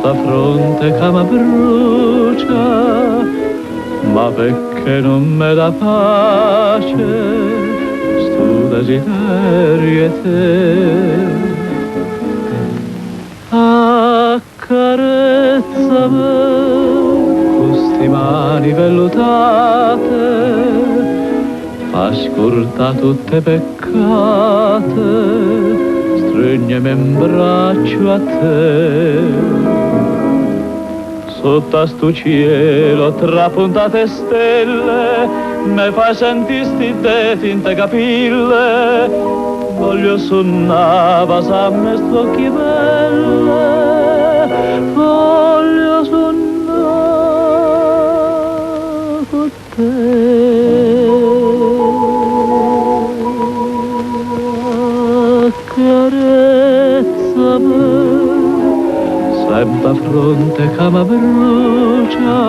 sta fronte che mi brucia, ma perché non mi dà pace sto desiderio te? Accarezzami con sti mani vellutate, fa scordare tutte peccate, stringermi in braccio a te. Sotto a sto cielo trapuntate stelle, mi fai sentire sti denti in te capille, voglio suonare a me sto occhi belle, voglio suonare con te. Accarezzami sempre a fronte che mi brucia,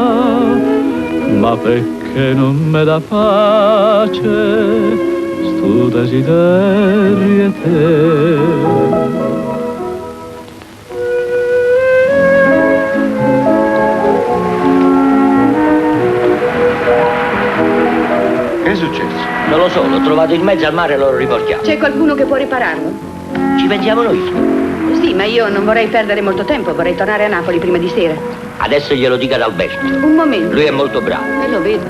ma perché non mi dà pace sto desiderio te? Che è successo? Non lo so, l'ho trovato in mezzo al mare e l'ho riportato. C'è qualcuno che può ripararlo? Ci pensiamo noi. Sì, ma io non vorrei perdere molto tempo, vorrei tornare a Napoli prima di sera. Adesso glielo dica ad Alberto. Un momento. Lui è molto bravo. Lo vedo.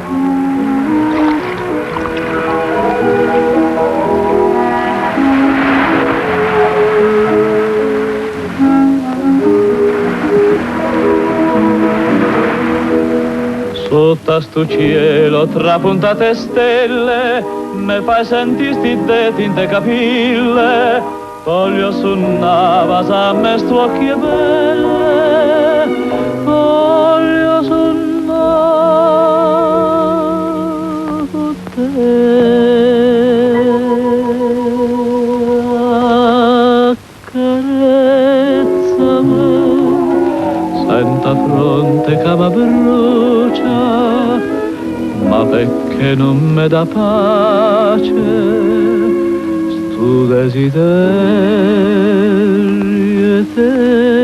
Sotto a sto cielo trapuntate stelle, mi fai sentire sti denti in te capille, voglio suonare a me sto occhi belle, voglio suonare con te. Accarezzami, senta fronte che mi brucia, ma perché non mi dà pace sto desiderio te?